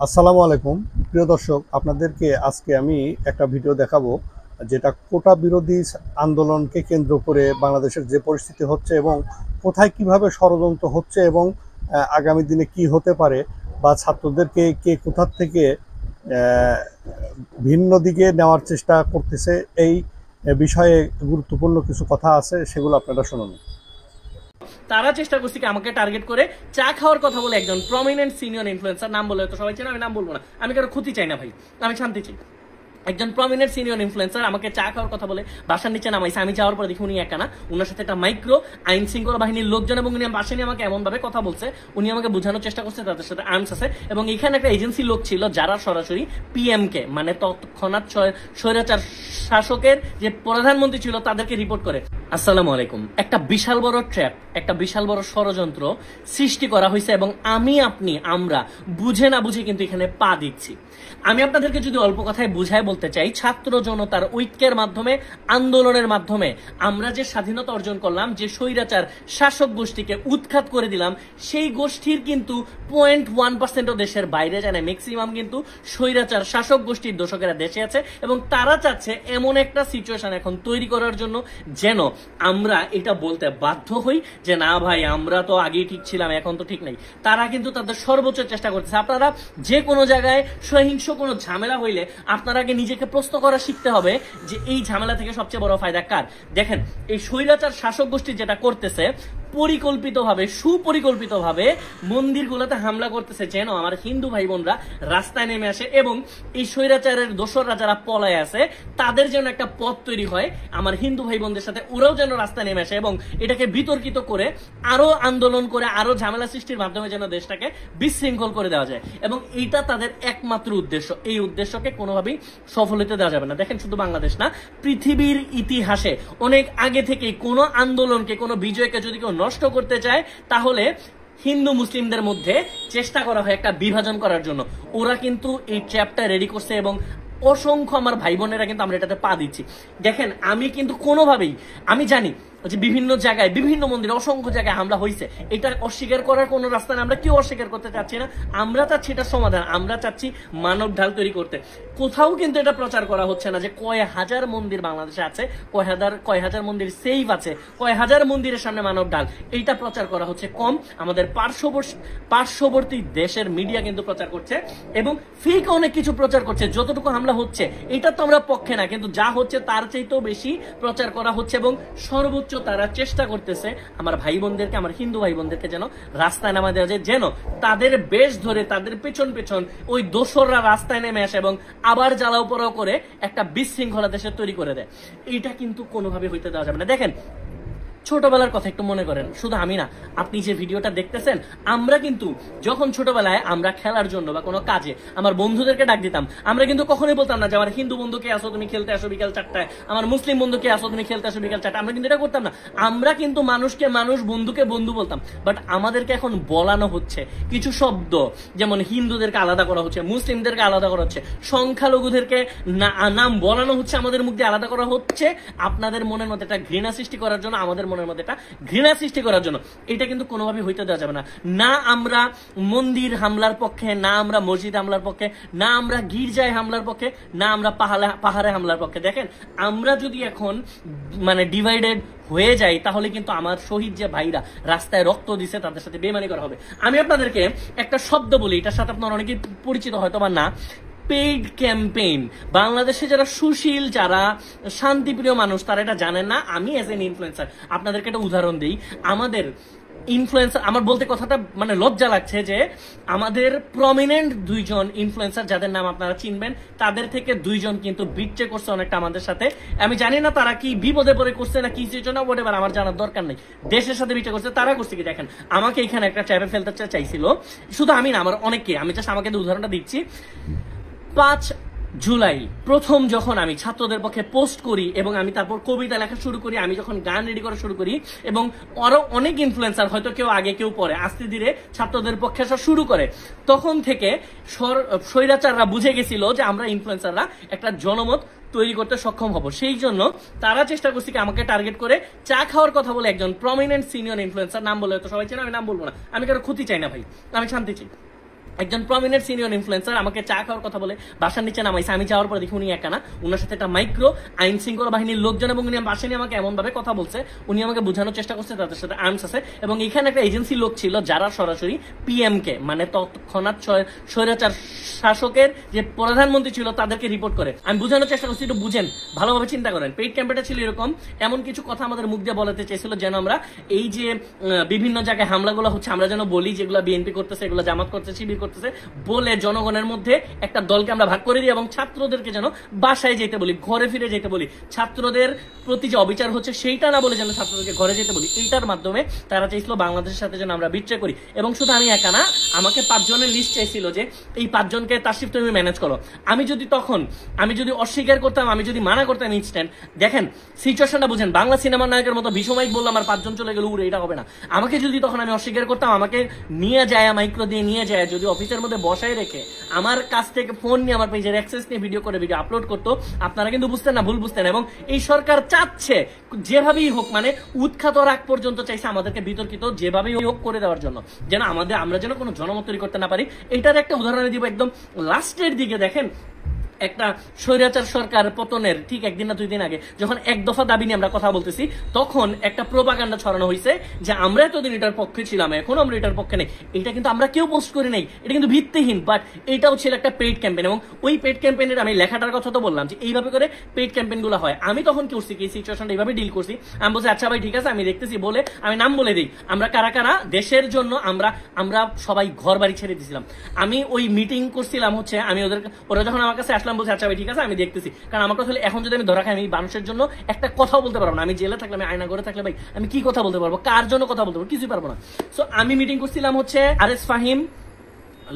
আসসালামু আলাইকুম প্রিয় দর্শক, আপনাদেরকে আজকে আমি একটা ভিডিও দেখাবো যেটা কোটা বিরোধী আন্দোলনকে কেন্দ্র করে বাংলাদেশের যে পরিস্থিতি হচ্ছে এবং কোথায় কিভাবে ষড়যন্ত্র হচ্ছে এবং আগামী দিনে কি হতে পারে বা ছাত্রদেরকে কে কোথা থেকে আহ, ভিন্ন দিকে নেওয়ার চেষ্টা করতেছে এই বিষয়ে গুরুত্বপূর্ণ কিছু কথা আছে, সেগুলো আপনারা শুনুন। তারা চেষ্টা করছে কি আমাকে টার্গেট করে চা খাওয়ার কথা বলে একজন প্রমিনেন্ট সিনিয়র ইনফ্লুয়েন্সার, নাম বলে তো সবাই চেনে, আমি নাম বলবো না, আমি কারো ক্ষতি চাই না ভাই, আমি শান্তি চাই। একজন প্রমিনেন্ট সিনিয়র ইনফ্লুয়েন্সার আমাকে চা খাওয়ার কথা বলে বাসার নিচে নামাইছে। আমি যাওয়ার পরে দেখি উনি একা না, উনার সাথে একটা মাইক্রো আইন শৃঙ্খলা বাহিনীর লোকজন, এবং উনি বাসায় নিয়ে আমাকে এমন ভাবে কথা বলছে, উনি আমাকে বোঝানোর চেষ্টা করছে তাদের সাথে আর্মস আছে, এবং এখানে একটা এজেন্সি লোক ছিল যারা সরাসরি পিএম কে মানে তৎক্ষণাৎ স্বৈরাচার শাসকের যে প্রধানমন্ত্রী ছিল তাদেরকে রিপোর্ট করে। আসসালামু আলাইকুম। একটা বিশাল বড় ট্র্যাপ, একটা বিশাল বড় ষড়যন্ত্র সৃষ্টি করা হয়েছে, এবং আমরা বুঝে না বুঝে কিন্তু এখানে পা দিচ্ছি। আমি আপনাদেরকে যদি অল্প কথায় বুঝায় বলতে চাই, ছাত্র জনতার ঐক্যের মাধ্যমে, আন্দোলনের মাধ্যমে আমরা যে স্বাধীনতা অর্জন করলাম, যে স্বৈরাচার শাসক গোষ্ঠীকে উৎখাত করে দিলাম, সেই গোষ্ঠীর কিন্তু 0.1% দেশের বাইরে যায় না, ম্যাক্সিমাম কিন্তু স্বৈরাচার শাসক গোষ্ঠীর দোষকেরা দেশে আছে, এবং তারা চাচ্ছে এমন একটা সিচুয়েশন এখন তৈরি করার জন্য যেন আমরা এটা বলতে বাধ্য হই যে না ভাই, আমরা তো আগেই ঠিক ছিলাম, এখন তো ঠিক নেই। তারা কিন্তু তাদের সর্বোচ্চ চেষ্টা করতেছে। আপনারা যে কোনো জায়গায় সহিংস কোনো ঝামেলা হইলে আপনার আগে নিজেকে প্রশ্ন করা শিখতে হবে যে এই ঝামেলা থেকে সবচেয়ে বড় ফায়দা কার। দেখেন, এই স্বৈরাচার শাসক গোষ্ঠী যেটা করতেছে, পরিকল্পিতভাবে সুপরিকল্পিতভাবে মন্দিরগুলোতে হামলা করতেছে যেন আমার হিন্দু ভাই বোনরা রাস্তায় নেমে আসে, এবং এই স্বৈরাচারের দোসররা যারা পলায় আছে তাদের যেন একটা পথ তৈরি হয় আমার হিন্দু ভাই বোনদের সাথে, ওরাও যেন রাস্তায় নেমে আসে, এবং এটাকে বিতর্কিত করে আরো আন্দোলন করে আরো ঝামেলা সৃষ্টির মাধ্যমে যেন দেশটাকে বিশৃঙ্খল করে দেওয়া যায়, এবং এইটা তাদের একমাত্র উদ্দেশ্য। এই উদ্দেশ্যকে কোনোভাবেই সফল হতে দেওয়া যাবে না। দেখেন, শুধু বাংলাদেশ না, পৃথিবীর ইতিহাসে অনেক আগে থেকেই কোনো আন্দোলনকে, কোনো বিজয়কে যদি কেউ নষ্ট করতে চায়, তাহলে হিন্দু মুসলিমদের মধ্যে চেষ্টা করা হয় একটা বিভাজন করার জন্য। ওরা কিন্তু এই ট্র্যাপটা রেডি করছে, এবং অসংখ্য আমার ভাই বোনেরা কিন্তু আমরা এটাতে পা দিচ্ছি। দেখেন, আমি কিন্তু কোনোভাবেই, আমি জানি যে বিভিন্ন জায়গায়, বিভিন্ন মন্দিরে, অসংখ্য জায়গায় হামলা হয়েছে, এটা অস্বীকার করার কোনো রাস্তা না, আমরা কেউ অস্বীকার করতে চাচ্ছি না। আমরা চাচ্ছি এটা সমাধান, আমরা চাচ্ছি মানব ঢাল তৈরি করতে। কোথাও কিন্তু এটা প্রচার করা হচ্ছে না যে কয় হাজার মন্দির বাংলাদেশে আছে, কয় হাজার মন্দির সেফ আছে, কয় হাজার মন্দিরের সামনে মানব ঢাল, এইটা প্রচার করা হচ্ছে কম। আমাদের পার্শ্ববর্তী দেশের মিডিয়া কিন্তু প্রচার করছে, এবং ফেক অনেক কিছু প্রচার করছে। যতটুকু হামলা হচ্ছে এটা তো আমরা পক্ষে না, কিন্তু যা হচ্ছে তার চাইতেও বেশি প্রচার করা হচ্ছে, এবং সর্বোচ্চ তারা চেষ্টা করতেছে আমার ভাই বোনদেরকে, আমার হিন্দু ভাই বোনদেরকে যেন রাস্তায় নামা দেওয়া যায়, যেন তাদের বেশ ধরে তাদের পেছন পেছন ওই দোসররা রাস্তায় নেমে আসে এবং আবার জ্বালাও পোড়াও করে একটা বিশৃঙ্খলা দেশে তৈরি করে দেয়। এটা কিন্তু কোনোভাবে হইতে দেওয়া যাবে না। দেখেন, ছোটবেলার কথা একটু মনে করেন, শুধু আমি না, আপনি যে ভিডিওটা দেখতেছেন, আমরা কিন্তু যখন ছোটবেলায় আমরা খেলার জন্য বা কোনো কাজে আমার বন্ধুদেরকে ডাক দিতাম, আমরা কিন্তু কখনোই বলতাম না যে আমার হিন্দু বন্ধুকে আসো তুমি খেলতে আসো বিকাল 4টায়, আমার মুসলিম বন্ধুকে আসো তুমি খেলতে আসো বিকাল 4টায়, আমরা কিন্তু এটা করতাম না। আমরা কিন্তু মানুষকে মানুষ, বন্ধুকে বন্ধু বলতাম। বাট আমাদেরকে এখন বলানো হচ্ছে কিছু শব্দ, যেমন হিন্দুদেরকে আলাদা করা হচ্ছে, মুসলিমদেরকে আলাদা করা হচ্ছে, সংখ্যালঘুদেরকে নাম বলানো হচ্ছে, আমাদের মুখ দিয়ে আলাদা করা হচ্ছে, আপনাদের মনের মধ্যে একটা ঘৃণা সৃষ্টি করার জন্য, আমাদের মনের মধ্যে একটা ঘৃণা সৃষ্টি করার জন্য। এটা কিন্তু কোনোভাবে হইতে দেওয়া যাবে না। না আমরা মন্দির হামলার পক্ষে, না আমরা মসজিদ হামলার পক্ষে, না আমরা গির্জায় হামলার পক্ষে, না আমরা পাহাড়ে হামলার পক্ষে। দেখেন, আমরা যদি এখন মানে ডিভাইডেড হয়ে যায়, তাহলে কিন্তু আমার শহীদ যে ভাইরা রাস্তায় রক্ত দিছে তাদের সাথে বেমানি করা হবে। আমি আপনাদেরকে একটা শব্দ বলি, এটার সাথে আপনারা অনেকেই পরিচিত হয়তো বা না, পেইড ক্যাম্পেইন। বাংলাদেশে যারা সুশীল, যারা শান্তিপ্রিয় মানুষ, তারা এটা জানেন না। আমি এজ এন ইনফ্লুয়েন্সার আপনাদেরকে একটা উদাহরণ দিই। আমাদের ইনফ্লুয়েন্সার, আমার বলতে কথাটা মানে লজ্জা লাগছে যে আমাদের প্রমিনেন্ট দুইজন ইনফ্লুয়েন্সার যাদের নাম আপনারা চিনবেন, তাদের থেকে দুইজন কিন্তু বিট্রে করছে অনেকটা আমাদের সাথে। আমি জানি না তারা কি বিপদে পড়ে করছে না কি জন্য, ওটা আমার জানার দরকার নেই। দেশের সাথে বিট্রে করছে, তারা করছে কি দেখেন, আমাকে এখানে একটা চ্যাপে ফেলতে চাইছিল, শুধু আমি না, আমার অনেককে, আমি জাস্ট আমাকে উদাহরণটা দিচ্ছি। 5 জুলাই প্রথম যখন আমি ছাত্রদের পক্ষে পোস্ট করি, এবং আমি তারপর কবিতা লেখা শুরু করি, আমি যখন গান রেডি করা শুরু করি, এবং আরো অনেক ইনফ্লুয়েন্সার, হয়তো কেউ আগে কেউ পরে, আস্তে ধীরে ছাত্রদের পক্ষে আসা শুরু করে, তখন থেকে স্বৈরাচাররা বুঝে গেছিল যে আমরা ইনফ্লুয়েন্সাররা একটা জনমত তৈরি করতে সক্ষম হব। সেই জন্য তারা চেষ্টা করছে কি আমাকে টার্গেট করে চা খাওয়ার কথা বলে একজন প্রমিনেন্ট সিনিয়র ইনফ্লুয়েন্সার, নাম বলে তো সবাই চেনে, আমি নাম বলবো না, আমি কারো ক্ষতি চাই না ভাই, আমি শান্তি চাই। একজন প্রমিনেন্ট সিনিয়র ইনফ্লুয়েন্সার আমাকে চা খাওয়ার কথা বলে বাসার নিচে নামাইছে। আমি যাওয়ার পরে দেখি উনি একা না, উনার সাথে একটা মাইক্রো আইন শৃঙ্খলা বাহিনীর লোকজন, এবং উনি বাসা নিয়ে আমাকে এমন ভাবে কথা বলছে, উনি আমাকে বোঝানোর চেষ্টা করছে তাদের সাথে আর্মস আছে। এবং এখানে একটা এজেন্সি লোক ছিল যারা সরাসরি পিএম কে, মানে তৎক্ষণাৎ স্বৈরাচার শাসকের যে প্রধানমন্ত্রী ছিল তাদেরকে রিপোর্ট করে। আমি বোঝানোর চেষ্টা করছি, একটু বুঝেন, ভালোভাবে চিন্তা করেন। পেইড ক্যাম্পেটা ছিল এরকম, এমন কিছু কথা আমাদের মুখ দিয়ে বলাতে চেয়েছিল যেন আমরা এই যে বিভিন্ন জায়গায় হামলাগুলো হচ্ছে আমরা যেন বলি যেগুলো বিএনপি করতেছে, এগুলো জামাত করতেছে, শিবির করতেছে বলে জনগণের মধ্যে একটা দলকে আমরা ভাগ করে দিই, এবং ছাত্রদেরকে যেন বাসায় যেতে বলি, ঘরে ফিরে যেতে বলি, ছাত্রদের প্রতি যে অবিচার হচ্ছে সেইটা না বলে যেন ছাত্রদেরকে ঘরে যেতে বলি। এইটার মাধ্যমে তারা চাইছিল বাংলাদেশের সাথে যেন আমরা বিট্রে করি। এবং শুধু আমি একা না, আমাকে 5 জনের লিস্ট চাইছিল যে এই 5 জনকে তাশরিফ তুমি ম্যানেজ করো। আমি যদি অস্বীকার করতাম, আমি যদি মানা করতাম ইনস্ট্যান্ট, দেখেন সিচুয়েশনটা বুঝেন, বাংলা সিনেমার নায়কের মতো ভীষমাইক বললাম আর 5 জন চলে গেল উড়ে, এটা হবে না। আমাকে যদি তখন আমি অস্বীকার করতাম, আমাকে নিয়ে যায় মাইক্রো দিয়ে নিয়ে যায়, যদি অফিসের মধ্যে বসায় রেখে আমার কাছ থেকে ফোন নিয়ে আমার পেজের অ্যাক্সেস নিয়ে ভিডিও করে ভিডিও আপলোড করতো, আপনারা কিন্তু বুঝতেন না, ভুল বুঝতেন। এবং এই সরকার চাচ্ছে যেভাবেই হোক, মানে উৎখাত রাগ পর্যন্ত চাইছে আমাদেরকে বিতর্কিত যেভাবেই হোক করে দেওয়ার জন্য, যেন আমরা যেন কোনো জনমত তৈরি করতে না পারি। এটার একটা উদাহরণ দিব একদম লাস্টের দিকে। দেখেন, একটা স্বৈরাচার সরকার পতনের ঠিক 1 দিন না 2 দিন আগে যখন 1 দফা দাবি নিয়ে আমরা কথা বলতেছি, তখন একটা প্রোপাগান্ডা ছড়ানো হয়েছে যে আমরা এতদিন এটার পক্ষে ছিলাম, এখন আমরা এটার পক্ষে নেই। এটা কিন্তু আমরা কেউ পোস্ট করি নাই, এটা কিন্তু ভিত্তিহীন। বাট এটাও ছিল একটা পেইড ক্যাম্পেইন, এবং ওই পেইড ক্যাম্পেইনের আমি লেখাটার কথা তো বললাম যে এইভাবে করে পেইড ক্যাম্পেইন গুলো হয়। আমি তখন কি করছি, কি সিচুয়েশনটা এইভাবে ডিল করছি, আমি বলছি আচ্ছা ভাই ঠিক আছে আমি দেখতেছি, বলে আমি নাম বলে দিই আমরা কারা কারা দেশের জন্য আমরা সবাই ঘর বাড়ি ছেড়ে দিয়েছিলাম। আমি ওই মিটিং করছিলাম হচ্ছে, আমি ওরা যখন আমার কাছে আসলাম বলছে আচ্ছা ভাই ঠিক আছে আমি দেখতেছি, কারণ আমার কথা হলে এখন যদি আমি ধরা খাই, আমি মানুষের জন্য একটা কথাও বলতে পারবো না। আমি জেলে থাকলে, আমি আয়না ঘরে থাকলে ভাই আমি কি কথা বলতে পারবো, কার জন্য কথা বলতে পারবো, কিছুই পারবো না। সো আমি মিটিং করছিলাম হচ্ছে আরএস ফাহিম,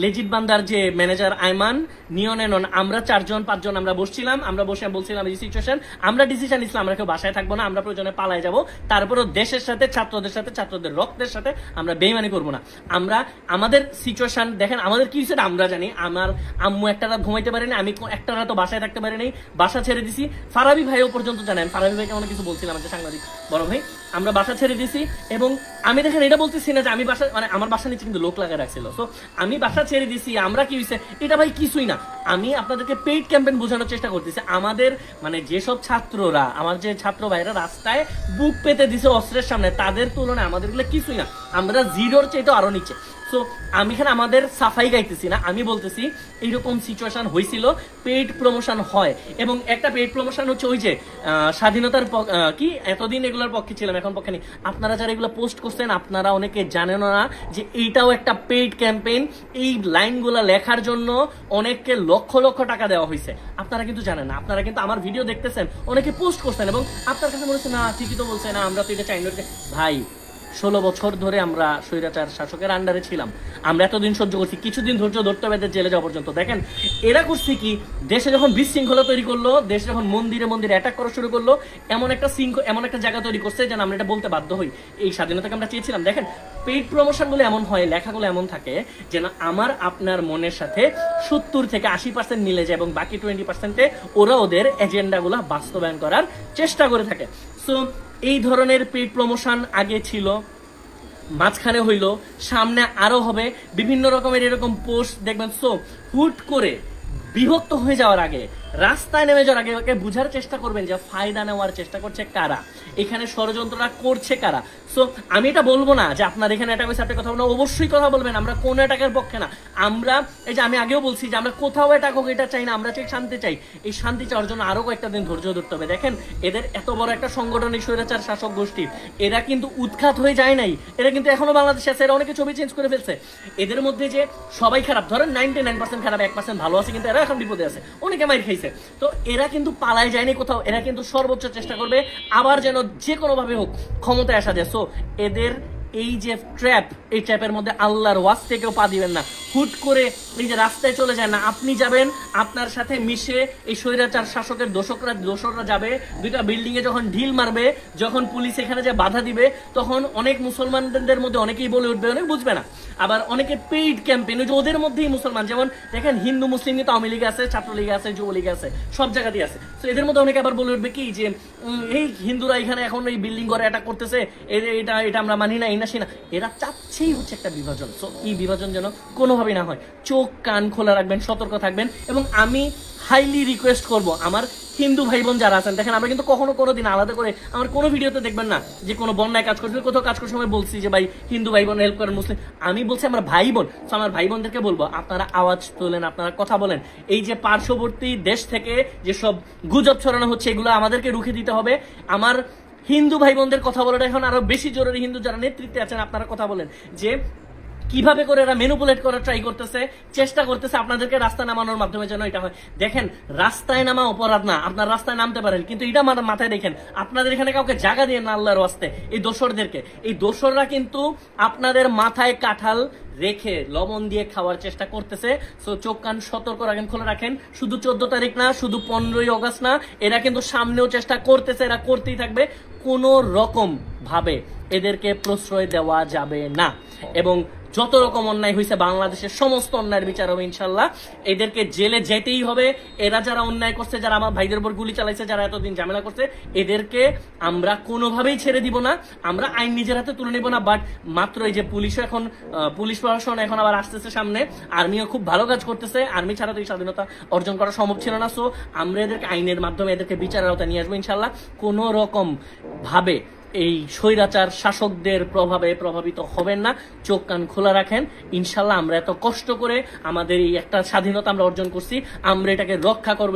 লেজিট বান্দার যে ম্যানেজার আইমান, নিয়ন এনন, আমরা 4 জন 5 জন আমরা বসছিলাম। আমরা বসে বলছিলাম এই সিচুয়েশন, আমরা ডিসিশন নিছিলাম আমরা কেউ বাসায় থাকবো না, আমরা প্রয়োজনে পালায় যাবো, তারপরও দেশের সাথে ছাত্রদের রক্তের সাথে আমরা বেইমানি করবো না। আমরা আমাদের সিচুয়েশন দেখেন, আমাদের কি সেটা আমরা জানি। আমার আম্মু একটা রাত ঘুমাইতে পারেনি, আমি একটা রাত বাসায় থাকতে পারিনি, বাসা ছেড়ে দিছি। ফারাবি ভাইও পর্যন্ত জানেন, ফারাবি ভাইকে অনেক কিছু বলছিলাম আমাদের সাংবাদিক বড় ভাই, আমরা বাসা ছেড়ে দিছি। এবং আমি দেখেন এটা বলতেছি না যে আমি বাসা, মানে আমার বাসা নিচে কিন্তু লোক লাগা রাখছিল, তো আমি বাসা ছেড়ে দিছি, আমরা কি হয়েছে এটা ভাই কিছুই না। আমি আপনাদেরকে পেইড ক্যাম্পেইন বোঝানোর চেষ্টা করতেছি। আমাদের মানে যেসব ছাত্ররা, আমার যে ছাত্র ভাইরা রাস্তায় বুক পেতে দিছে অস্ত্রের সামনে, তাদের তুলনায় আমাদের গুলো কিছুই না, আমরা জিরোর চাইতে আরো নিচে। সো আমি এখানে আমাদের সাফাই গাইতেছি না, আমি বলতেছি এইরকম সিচুয়েশন হয়েছিল, পেইড প্রমোশন হয়। এবং একটা পেইড প্রমোশন হচ্ছে ওই যে স্বাধীনতার কি এতদিন এগুলোর পক্ষে ছিলাম এখন পক্ষে নেই। আপনারা যারা এগুলো পোস্ট করছেন আপনারা অনেকে জানেন না যে এইটাও একটা পেইড ক্যাম্পেইন। এই লাইনগুলো লেখার জন্য অনেককে লক্ষ লক্ষ টাকা দেওয়া হয়েছে, আপনারা কিন্তু জানেন না। আপনারা কিন্তু আমার ভিডিও দেখতেছেন, অনেকে পোস্ট করছেন, এবং আপনার কাছে মনে হচ্ছে না ঠিকই তো বলছে, না আমরা তো এটা চাই না। ভাই 16 বছর ধরে আমরা স্বৈরাচার শাসকের আন্ডারে ছিলাম, আমরা এতদিন সহ্য করছি, কিছুদিন ধৈর্য ধরতে হবে জেলে যাওয়া পর্যন্ত। দেখেন এরা করছে কি, দেশে যখন বিশৃঙ্খলা তৈরি করলো, দেশে যখন মন্দিরে অ্যাটাক করা শুরু করলো, এমন একটা জায়গা তৈরি করছে যেন আমরা এটা বলতে বাধ্য হই এই স্বাধীনতাকে আমরা চেয়েছিলাম। দেখেন পেইড প্রমোশন গুলো এমন হয়, লেখাগুলো এমন থাকে যেন আমার আপনার মনের সাথে 70 থেকে 80% মিলে যায়, এবং বাকি 20%-এ ওরা ওদের এজেন্ডাগুলো বাস্তবায়ন করার চেষ্টা করে থাকে। সো এই ধরনের পেইড প্রমোশন আগে ছিল, মাঝখানে হইলো, সামনে আরো হবে, বিভিন্ন রকমের এরকম পোস্ট দেখবেন। সো হুট করে বিভক্ত হয়ে যাওয়ার আগে, রাস্তায় নেমে যাওয়ার আগে বুঝার চেষ্টা করবেন যে ফায়দা নেওয়ার চেষ্টা করছে কারা, এখানে ষড়যন্ত্রটা করছে কারা। সো আমি এটা বলবো না যে আপনার এখানে অ্যাটাক হয়েছে আপনি কথা বলবেন, অবশ্যই কথা বলবেন, আমরা কোন অ্যাটাকের পক্ষে না। আমরা এই যে আমি আগেও বলছি যে আমরা কোথাও অ্যাটাক হোক এটা চাই না, আমরা চাই শান্তি চাই। এই শান্তি চাওয়ার জন্য আরো কয়েকটা দিন ধৈর্য ধরতে হবে। দেখেন এদের এত বড় একটা সংগঠনিক স্বৈরাচার শাসক গোষ্ঠী, এরা কিন্তু উৎখাত হয়ে যায় নাই, এরা কিন্তু এখনো বাংলাদেশে আছে, এরা অনেকে ছবি চেঞ্জ করে ফেলছে। এদের মধ্যে যে সবাই খারাপ, ধরেন 99% খারাপ, 1% ভালো আছে, কিন্তু এরা এখন বিপদে আছে, অনেকে মাইর খাইছে। তো এরা কিন্তু পালায় যায়নি কোথাও, এরা কিন্তু সর্বোচ্চ চেষ্টা করবে আবার যেন যে কোনো ভাবে হোক ক্ষমতায় আসা যায়। সো এদের এই যে ট্র্যাপ, এই ট্র্যাপের মধ্যে আল্লাহর ওয়াস্তে কেউ পা দিবেন না। হুট করে এই যে রাস্তায় চলে যায় না, আপনি যাবেন, আপনার সাথে মিশে এই স্বৈরাচার শাসকের দোসররা যাবে, 2টা বিল্ডিং এ যখন ঢিল মারবে, যখন পুলিশ এখানে যে বাধা দিবে, তখন অনেক মুসলমানদের মধ্যে অনেকেই বলে উঠবে, অনেক বুঝবে না। আবার অনেকে পেইড ক্যাম্পেইন, ওই যে ওদের মধ্যেই মুসলমান, যেমন দেখেন হিন্দু মুসলিম কিন্তু আওয়ামী লীগ আছে, ছাত্রলীগ আছে, যুবলীগ আছে, সব জায়গাতেই আছে। তো এদের মধ্যে অনেকে আবার বলে উঠবে কি যে এই হিন্দুরা এখানে এখন এই বিল্ডিং করে অ্যাটাক করতেছে, এটা আমরা মানি না, এই না বিনাশী না, এরা চাচ্ছেই হচ্ছে একটা বিভাজন। সো এই বিভাজন যেন কোনোভাবেই না হয়, চোখ কান খোলা রাখবেন, সতর্ক থাকবেন। এবং আমি হাইলি রিকোয়েস্ট করব আমার হিন্দু ভাই বোন যারা আছেন, দেখেন আমরা কিন্তু কখনো কোনোদিন আলাদা করে আমার কোনো ভিডিওতে দেখবেন না যে কোনো বন্যায় কাজ করছে, কোথাও কাজ করার সময় বলছি যে ভাই হিন্দু ভাই বোন হেল্প করেন, মুসলিম। আমি বলছি আমার ভাই বোন। তো আমার ভাই বোনদেরকে বলবো আপনারা আওয়াজ তোলেন, আপনারা কথা বলেন। এই যে পার্শ্ববর্তী দেশ থেকে যেসব গুজব ছড়ানো হচ্ছে এগুলো আমাদেরকে রুখে দিতে হবে। আমার হিন্দু ভাই বোনদের কথা বলাটা এখন আরো বেশি জরুরি। হিন্দু যারা নেতৃত্বে আছেন আপনারা কথা বলেন যে কিভাবে করে এরা ম্যানিপুলেট করার ট্রাই করতেছে, চেষ্টা করতেছে আপনাদেরকে রাস্তায় নামানোর মাধ্যমে যেন এটা হয়। দেখেন রাস্তায় নামা অপরাধ না, আপনার রাস্তায় নামতে পারেন, কিন্তু এটা মাথায় দেখেন আপনাদের এখানে কাউকে জায়গা দিয়ে না আল্লাহর ওয়াস্তে। এই দোসরদেরকে, এই দোসররা কিন্তু আপনাদের মাথায় কাঁঠাল রেখে লবণ দিয়ে খাওয়ার চেষ্টা করতেছে। সো চোখ কান সতর্ক রাখেন, খোলা রাখেন। শুধু 14 তারিখ না, শুধু 15ই অগস্ট না, এরা কিন্তু সামনেও চেষ্টা করতেছে, এরা করতেই থাকবে। কোনো রকম ভাবে এদেরকে প্রশ্রয় দেওয়া যাবে না। এবং যত রকম অন্যায় হয়েছে বাংলাদেশের সমস্ত অন্যায়ের বিচার হবে ইনশাল্লাহ। এদেরকে জেলে যেতেই হবে। এরা যারা অন্যায় করছে, যারা আমার ভাইদের উপর গুলি চালাইছে, যারা এতদিন ঝামেলা করছে, এদেরকে আমরা কোনোভাবেই ছেড়ে দিব না। আমরা আইন নিজের হাতে তুলে নিব না। বাট মাত্র এই যে পুলিশও এখন, পুলিশ প্রশাসন এখন আবার আসতেছে সামনে, আর্মিও খুব ভালো কাজ করতেছে। আর্মি ছাড়া তো এই স্বাধীনতা অর্জন করা সম্ভব ছিল না। সো আমরা এদেরকে আইনের মাধ্যমে এদেরকে বিচারের আওতায় নিয়ে আসবো ইনশাল্লাহ। কোনো রকম ভাবে এই স্বৈরাচার শাসকদের প্রভাবে প্রভাবিত হবেন না। চোখ কান খোলা রাখেন। ইনশাল্লাহ আমরা এত কষ্ট করে আমাদের এই একটা স্বাধীনতা আমরা অর্জন করছি, আমরা এটাকে রক্ষা করবো।